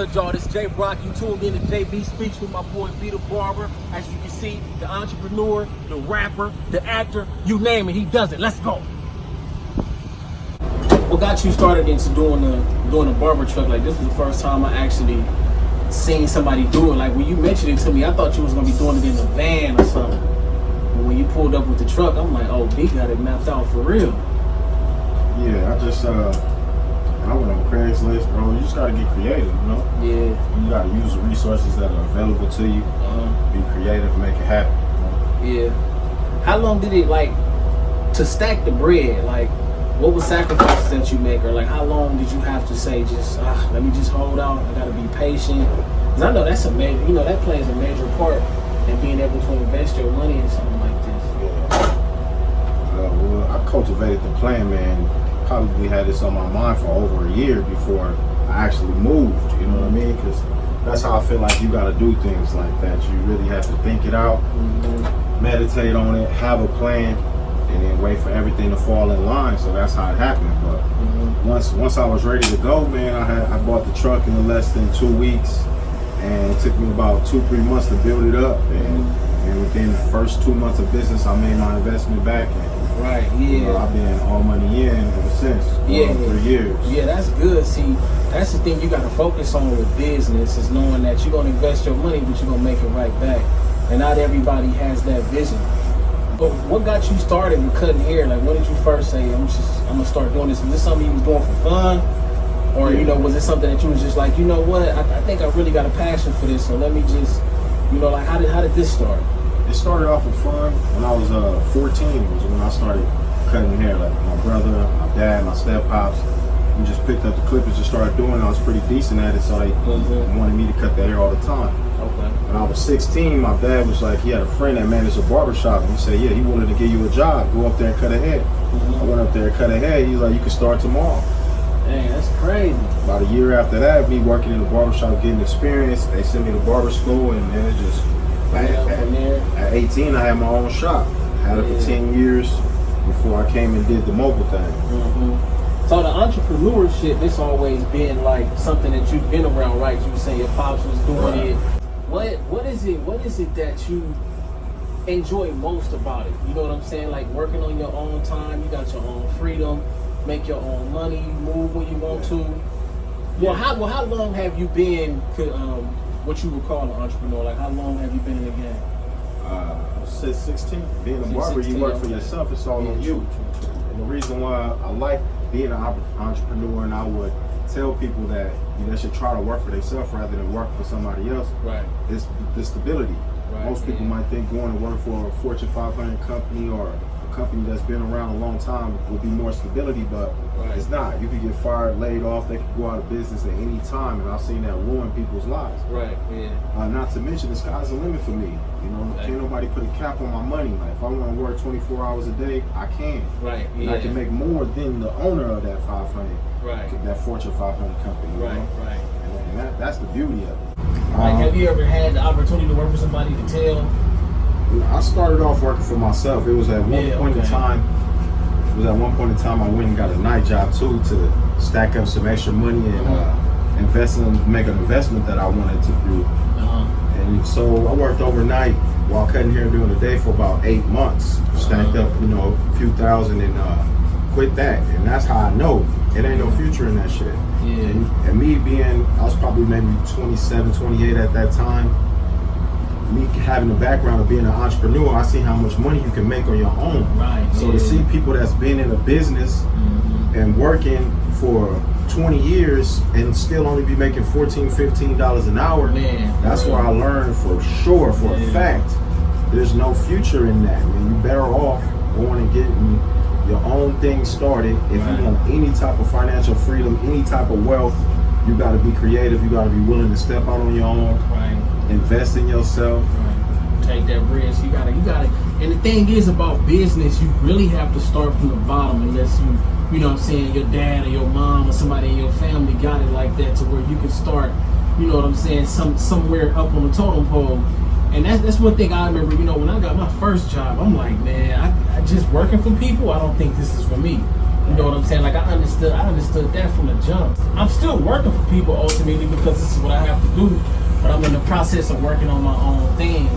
good, y'all? This is J Brock. You tuned in to JBSPEAKS with my boy Barber. As you can see, the entrepreneur, the rapper, the actor, you name it, he does it. Let's go. What got you started into doing the barber truck? Like, this was the first time I actually seen somebody do it. Like, when you mentioned it to me, I thought you was gonna be doing it in a van or something. But when you pulled up with the truck, I'm like, oh, B got it mapped out for real. Yeah, I went on Craigslist, bro. You just gotta get creative, you know? Yeah. You gotta use the resources that are available to you. Be creative, make it happen. You know? Yeah. How long did it, like, to stack the bread? Like, what was sacrifices that you make? Or, like, how long did you have to say, just, let me just hold out, I gotta be patient? Because I know that's a major, you know, that plays a major part in being able to invest your money in something like this. Yeah. Well, I cultivated the plan, man. Probably had this on my mind for over a year before I actually moved, you know what I mean? Because that's how I feel like you got to do things like that. You really have to think it out, meditate on it, have a plan, and then wait for everything to fall in line. So that's how it happened. But once I was ready to go, man, I bought the truck in less than 2 weeks, and it took me about 2-3 months to build it up. And within the first 2 months of business, I made my investment back. Right, yeah. You know, I've been all money in ever since. Yeah, 3 years. Yeah, that's good. See, that's the thing you got to focus on with business, is knowing that you're going to invest your money, but you're going to make it right back. And not everybody has that vision. But what got you started with cutting hair? Like, when did you first say, I'm going to start doing this? Was this something you was doing for fun? Or, you know, was it something that you was just like, you know what, I think I really got a passion for this, so let me just, you know, like, how did this start? It started off with fun when I was 14. It was when I started cutting hair. Like, my brother, my dad, my step-pops, we just picked up the clippers and started doing it. I was pretty decent at it, so they wanted me to cut their hair all the time. Okay. When I was 16, my dad was like, he had a friend that managed a barber shop, and he said, yeah, he wanted to give you a job. Go up there and cut a hair. I went up there and cut a hair. He was like, you can start tomorrow. Dang, that's crazy. About a year after that, me working in the barber shop, getting experience, they sent me to barber school, and then it just... At 18, I had my own shop. I had it for 10 years before I came and did the mobile thing. So the entrepreneurship, it's always been like something that you've been around, right? You say your pops was doing it. What is it that you enjoy most about it? You know what I'm saying? Like, working on your own time, you got your own freedom, make your own money, move when you want to. Well, how long have you been what you would call an entrepreneur? Like, how long have you been in the game? Since 16. Being a barber, you work for yourself. It's all on you. And the reason why I like being an entrepreneur, and I would tell people that they should try to work for themselves rather than work for somebody else, is the stability. Most people might think going to work for a Fortune 500 company or a company that's been around a long time would be more stability, but it's not. You could get fired, laid off, they could go out of business at any time, and I've seen that ruin people's lives. Not to mention, the sky's the limit for me. You know, can't nobody put a cap on my money. Like, if I want to work 24 hours a day, I can. And I can make more than the owner of that 500, that Fortune 500 company. You know? And that's the beauty of it. Like, have you ever had the opportunity to work for somebody to tell? I started off working for myself. It was at one point in time. I went and got a night job too to stack up some extra money and make an investment that I wanted to do. And so I worked overnight while cutting hair during the day for about 8 months. Stacked up, you know, a few thousand, and quit that. And that's how I know it ain't no future in that shit. And me being, I was probably maybe 27, 28 at that time. Me having the background of being an entrepreneur, I see how much money you can make on your own. So to see people that's been in a business and working for 20 years and still only be making $14, $15 an hour, that's where I learned for sure, for a fact, there's no future in that. Man, you're better off going and getting your own thing started. If you want any type of financial freedom, any type of wealth, you got to be creative. You got to be willing to step out on your own. Invest in yourself. Take that risk. You gotta. And the thing is about business, you really have to start from the bottom, unless you know what I'm saying, your dad or your mom or somebody in your family got it like that, to where you can start, you know what I'm saying, somewhere up on the totem pole. And that's one thing I remember, you know, when I got my first job, I'm like, man, I just working for people, I don't think this is for me. You know what I'm saying? Like I understood that from the jump. I'm still working for people ultimately because this is what I have to do, but I'm in the process of working on my own thing.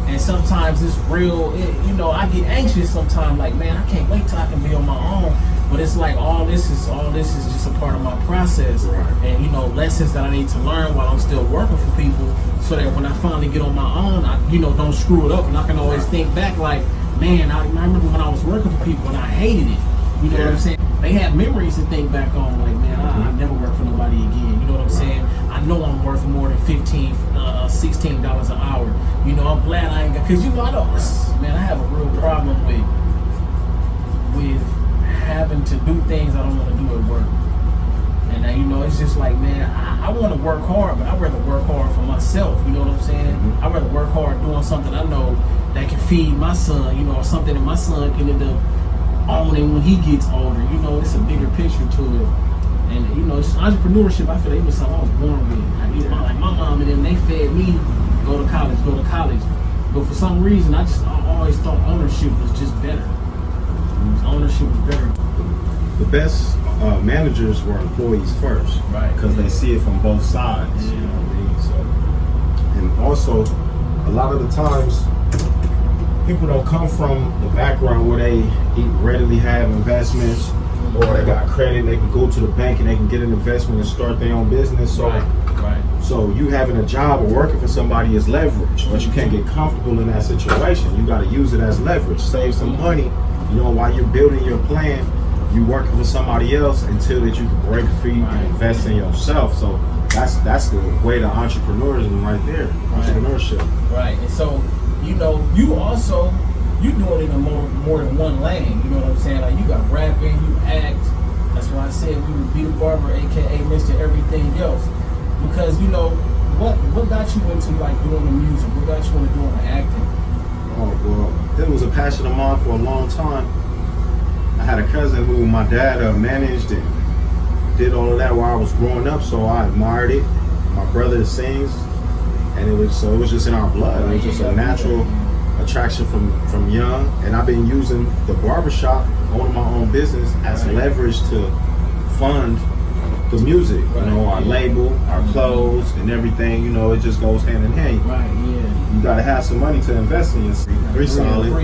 And sometimes it's real, you know, I get anxious sometimes, like, man, I can't wait till I can be on my own. But it's like all this is just a part of my process. Right. And, you know, lessons that I need to learn while I'm still working for people, so that when I finally get on my own, I, you know, don't screw it up. And I can always think back like, man, I remember when I was working for people and I hated it. You know what I'm saying? They have memories to think back on, like, man, I never work for nobody again. You know what I'm saying? I know I'm worth more than $16 an hour. You know, I'm glad I ain't got, because, you know, man, I have a real problem with having to do things I don't want to do at work. And, you know, it's just like, man, I want to work hard, but I'd rather work hard for myself. You know what I'm saying? I'd rather work hard doing something I know that can feed my son, you know, or something that my son can end up owning when he gets older. You know, it's a bigger picture to it. And, you know, it's entrepreneurship, I feel like it was something I was born with. Like my mom and them, they fed me, go to college. But for some reason, I always thought ownership was just better. Ownership was better. The best managers were employees first, right? Because they see it from both sides. Yeah. You know what I mean? So, and also, a lot of the times, people don't come from the background where they readily have investments, or they got credit. They can go to the bank and they can get an investment and start their own business. So, right. So you having a job or working for somebody is leverage, but you can't get comfortable in that situation. You got to use it as leverage. Save some money. You know, while you're building your plan, you working for somebody else until that you can break free and invest in yourself. So that's the way to entrepreneurism right there. Entrepreneurship. Right. And so, you know, you doing it in more than one lane. You know what I'm saying? Like, you got rapping, you act. That's why I said we would be the Barber, aka Mr. Everything Else. Because, you know, what got you into like doing the music? What got you into doing the acting? Oh, well, it was a passion of mine for a long time. I had a cousin who my dad managed and did all of that while I was growing up, so I admired it. My brother sings, and it was just in our blood. It was just a natural attraction from young, and I've been using the barbershop, owning my own business, as leverage to fund the music. You know, our label, our clothes, and everything. You know, it just goes hand in hand. Right. Yeah. You gotta have some money to invest in yourself. Pretty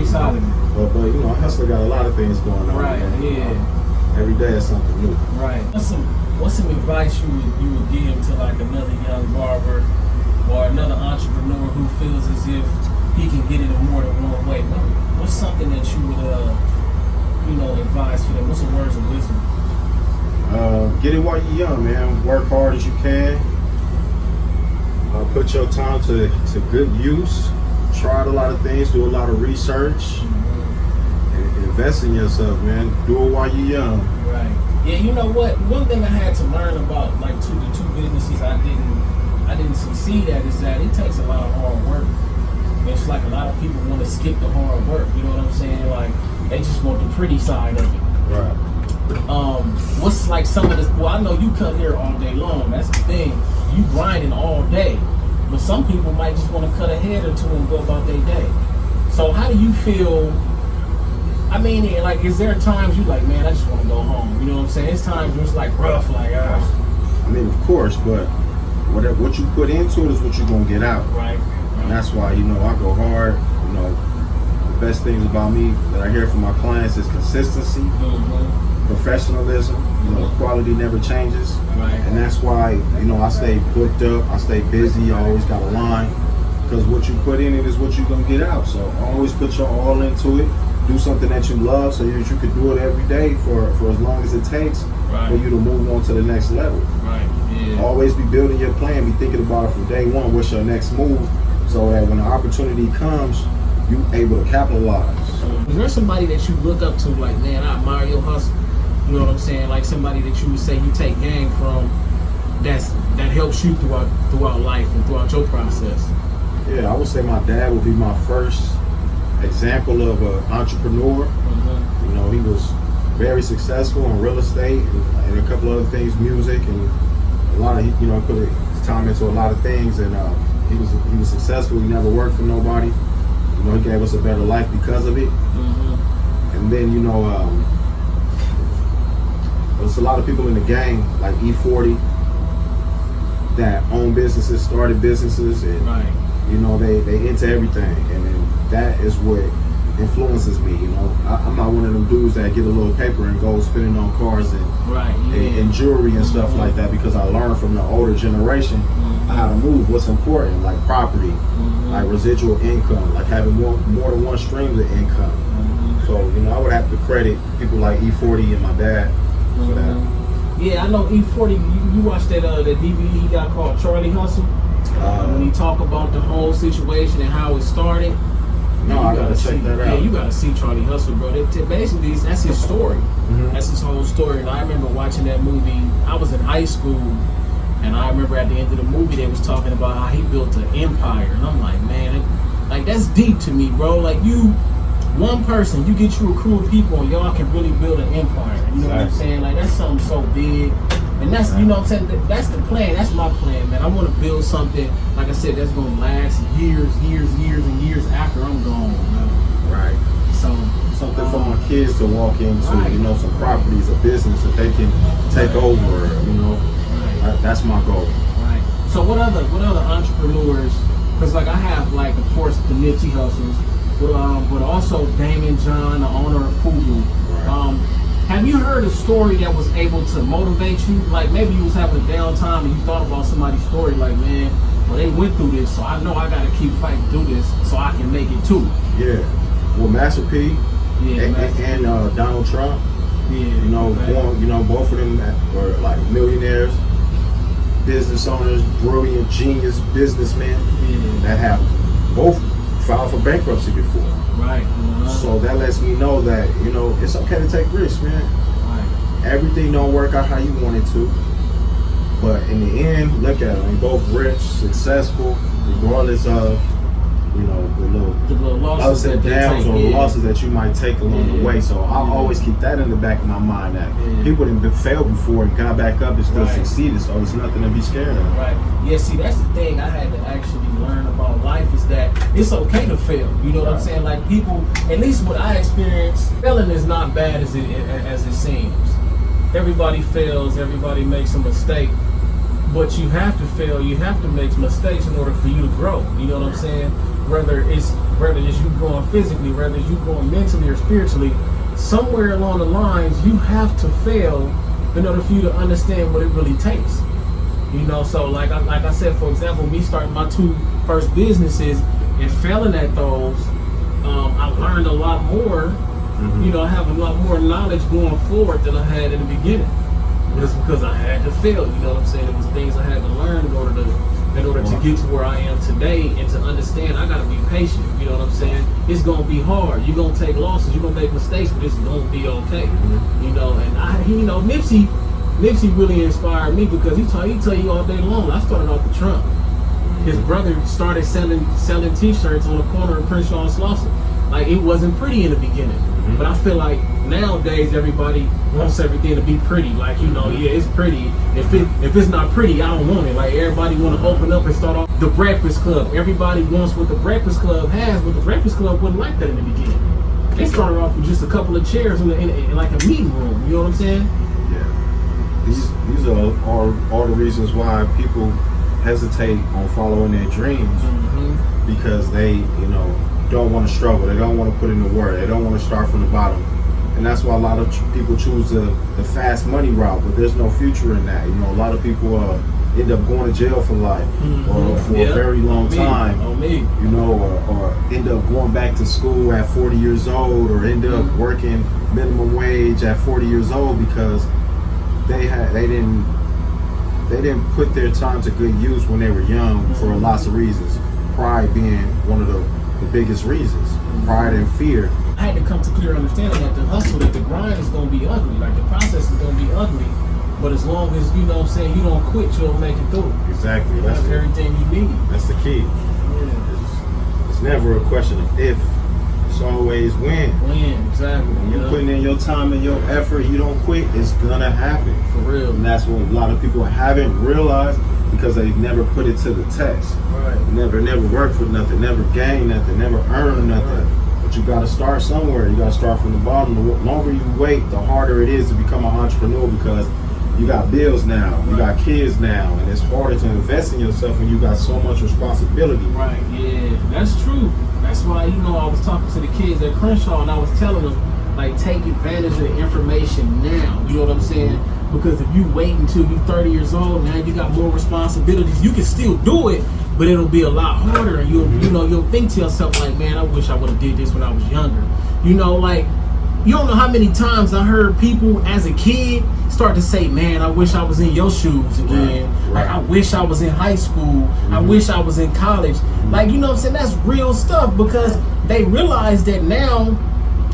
solid. But you know, Hustler got a lot of things going on. Right. Yeah. Every day is something new. Right. What's some advice you would give to like another young barber or another entrepreneur who feels as if he can get it in more than one way? What's something that you would advise for them? What's some words of wisdom? Get it while you're young, man. Work hard as you can. Put your time to good use. Try a lot of things. Do a lot of research. And invest in yourself, man. Do it while you're young. Right. Yeah. You know what? One thing I had to learn about like the two businesses I didn't succeed at is that it takes a lot of hard work. It's like a lot of people want to skip the hard work. You know what I'm saying? Like they just want the pretty side of it. Right. What's like some of this? Well, I know you cut hair all day long. That's the thing. You grinding all day, but some people might just want to cut a head or two and go about their day. So how do you feel? I mean, like, is there times you like, man, I just want to go home? You know what I'm saying? It's times where it's like rough, like, I mean, of course, but what you put into it is what you're gonna get out. Right. And that's why, you know, I go hard. You know, the best things about me that I hear from my clients is consistency. Professionalism, you know, quality never changes. Right. And that's why, you know, I stay booked up, I stay busy, I always got a line. Because what you put in it is what you're gonna get out. So always put your all into it. Do something that you love so that you could do it every day for as long as it takes for you to move on to the next level. Right. Yeah. Always be building your plan, be thinking about it from day one, what's your next move, so that when the opportunity comes, you able to capitalize. Is there somebody that you look up to, like, man, I admire your hustle? You know what I'm saying? Like somebody that you would say you take game from that helps you throughout life and throughout your process. Yeah, I would say my dad would be my first example of an entrepreneur. You know, he was very successful in real estate and a couple other things, music, and a lot of, you know, put his time into a lot of things, and he was successful. He never worked for nobody. You know, he gave us a better life because of it. And then, you know, it's a lot of people in the game, like E40, that own businesses, started businesses, and you know, they into everything, and then that is what influences me. You know, I'm not one of them dudes that get a little paper and go spending on cars and and jewelry and stuff like that, because I learned from the older generation how to move, what's important, like property, like residual income, like having more than one stream of income. So, you know, I would have to credit people like E40 and my dad for that. Yeah, I know E40. You watched that DVD he got called Charlie Hustle, when he talk about the whole situation and how it started. No, I gotta check that out. Yeah, you gotta see Charlie Hustle, bro. Basically, that's his story. That's his whole story. And I remember watching that movie. I was in high school, and I remember at the end of the movie they was talking about how he built an empire. And I'm like, man, like that's deep to me, bro. Like one person, you get you a crew of people, and y'all can really build an empire. You know what I'm saying? Like that's something so big. And that's, you know what I'm saying, that's the plan. That's my plan, man. I want to build something, like I said, that's going to last years and years after I'm gone, man. Right. So something for my kids to walk into, you know, some properties, a business that they can take over, you know. That's my goal. Right. So what other entrepreneurs, because like I have, like, of course, the Nipsey Hustles, but also Damon John, the owner of Fubu. Have you heard a story that was able to motivate you? Like maybe you was having a downtime and you thought about somebody's story, like, man, well, they went through this, so I know I got to keep fighting through this so I can make it too. Yeah. Well, Master P and Donald Trump, you know, both of them were like millionaires, business owners, brilliant, genius businessmen that have both filed for bankruptcy before. Right. So that lets me know that, you know, it's okay to take risks, man. Right. Everything don't work out how you want it to. But in the end, look at them. They're both rich, successful, regardless of, you know, the little ups and downs or losses that you might take along the way. So I always keep that in the back of my mind, that people that have failed before and got back up and still succeeded. So it's nothing to be scared of. Right. Yeah, see, that's the thing I had to actually learn about life, is that it's okay to fail. You know what I'm saying? Like people, at least what I experienced, failing is not bad as it seems. Everybody fails, everybody makes a mistake. But you have to fail, you have to make mistakes in order for you to grow. You know what I'm saying? Whether it's you growing physically, whether it's you growing mentally or spiritually, somewhere along the lines you have to fail in order for you to understand what it really takes. You know, so like I said, for example, me starting my 2 first businesses and failing at those, I learned a lot more. You know, I have a lot more knowledge going forward than I had in the beginning. But it's because I had to fail, you know what I'm saying? It was things I had to learn in order to get to where I am today, and to understand I gotta be patient, you know what I'm saying? It's gonna be hard. You're gonna take losses, you're gonna make mistakes, but it's gonna be okay. You know, and Nipsey really inspired me, because he tell you all day long. I started off with Trump. His brother started selling t-shirts on the corner of Crenshaw and Slauson. Like, it wasn't pretty in the beginning. But I feel like nowadays everybody wants everything to be pretty. Like, you know, yeah, it's pretty. If it's not pretty, I don't want it. Like, everybody want to open up and start off the Breakfast Club. Everybody wants what the Breakfast Club has, but the Breakfast Club wasn't like that in the beginning. They started off with just a couple of chairs in like a meeting room. You know what I'm saying? Yeah. These are all the reasons why people hesitate on following their dreams, because they, you know, don't want to struggle. They don't want to put in the work. They don't want to start from the bottom. And that's why a lot of people choose the fast money route, but there's no future in that. You know, a lot of people end up going to jail for life, or for a very long time, you know, or end up going back to school at 40 years old, or end up working minimum wage at 40 years old, because they didn't put their time to good use when they were young, for lots of reasons. Pride being one of the biggest reasons. Pride and fear. I had to come to clear understanding that the hustle, that the grind is going to be ugly. Like, the process is going to be ugly. But as long as, you know what I'm saying, you don't quit, you'll make it through. Exactly. You have everything you need. That's the key. Yeah. It's never a question of if. It's always when. When, exactly. When you're putting in your time and your effort, you don't quit, it's gonna happen. For real. And that's what a lot of people haven't realized, because they've never put it to the test. Right. Never worked for nothing, never gained nothing, never earned nothing. But But you got to start somewhere. You got to start from the bottom. The longer you wait, the harder it is to become an entrepreneur, because you got bills now, you got kids now, and it's harder to invest in yourself when you got so much responsibility. Right, yeah, that's true. That's why, you know, I was talking to the kids at Crenshaw and I was telling them, like, take advantage of the information now. You know what I'm saying? Because if you wait until you're 30 years old, now you got more responsibilities. You can still do it, but it'll be a lot harder. And you'll think to yourself, like, man, I wish I would have did this when I was younger. You know, like, you don't know how many times I heard people as a kid start to say, man, I wish I was in your shoes again. Right. Like, I wish I was in high school. I wish I was in college. Like, you know what I'm saying? That's real stuff, because they realize that now,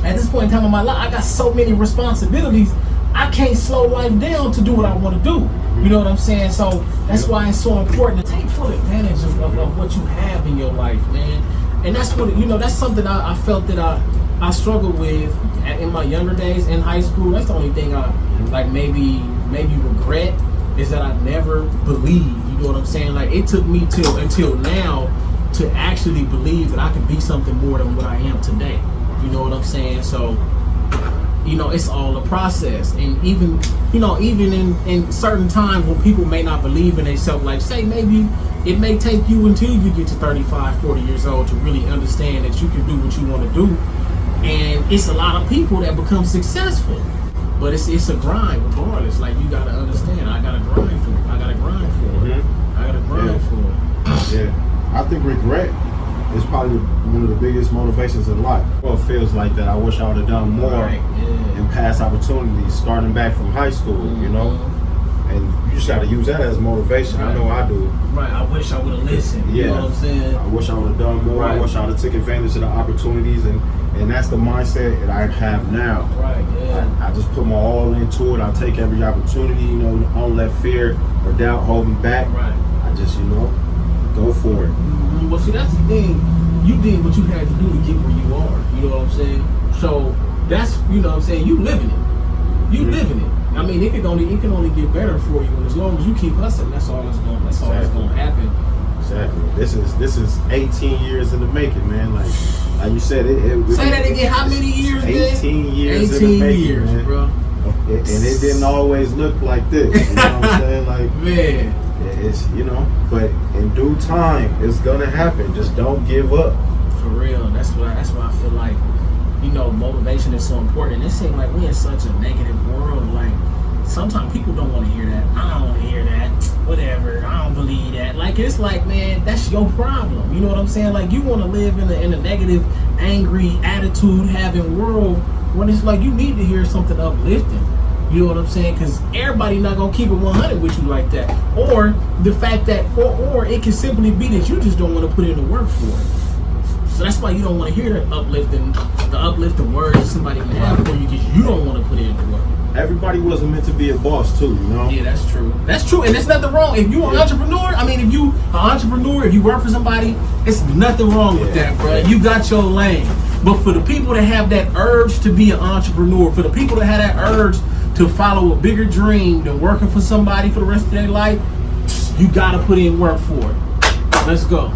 at this point in time in my life, I got so many responsibilities, I can't slow life down to do what I want to do. You know what I'm saying? So that's why it's so important to take full advantage of what you have in your life, man. And that's what, you know, that's something I felt that I struggled with in my younger days in high school. That's the only thing I like maybe regret, is that I never believed. You know what I'm saying? Like, it took me until now to actually believe that I could be something more than what I am today. You know what I'm saying? So, you know, it's all a process. And even in certain times when people may not believe in themselves, like, say, maybe it may take you until you get to 35, 40 years old to really understand that you can do what you want to do. And it's a lot of people that become successful, but it's a grind regardless. Like, you gotta understand, I gotta grind for it. I gotta grind for it. I gotta grind for it. Yeah, I think regret is probably one of the biggest motivations in life. Well, it feels like that. I wish I would have done more in past opportunities, starting back from high school. You know, and you just got to use that as motivation. I know I do. Right. I wish I would have listened. Yeah. You know what I'm saying? I wish I would have done more. I wish I would have took advantage of the opportunities, and that's the mindset that I have now. Right. Yeah. I just put my all into it. I take every opportunity. You know, I don't let fear or doubt hold me back. Right. I just, go for it. Well, see, that's the thing. You did what you had to do to get where you are. You know what I'm saying? So that's, you know what I'm saying, you living it. You living it. I mean, it can only get better for you, and as long as you keep hustling, that's all that's gonna happen. Exactly. This is 18 years in the making, man. Like you said, say that again. How many years? 18 years. 18 in the making, years, man. Bro. And it didn't always look like this. You know what I'm saying? Like, man. It's, but in due time, it's gonna happen. Just don't give up. For real. That's why I feel like, motivation is so important. It seems like we're in such a negative world. Like, sometimes people don't want to hear that. I don't want to hear that. Whatever. I don't believe that. Like, it's like, man, that's your problem. You know what I'm saying? Like, you want to live in a negative, angry, attitude-having world when it's like you need to hear something uplifting. You know what I'm saying? Because everybody not going to keep it 100 with you like that. Or the fact that, or it can simply be that you just don't want to put in the work for it. So that's why you don't want to hear the uplifting words that somebody can have for you, because you don't want to put in the work. Everybody wasn't meant to be a boss too, Yeah, that's true. That's true, and there's nothing wrong. If you're an entrepreneur, if you work for somebody, it's nothing wrong with that, bro. You got your lane. But for the people that have that urge to be an entrepreneur, for the people that have that urge to follow a bigger dream than working for somebody for the rest of their life, you gotta put in work for it. Let's go.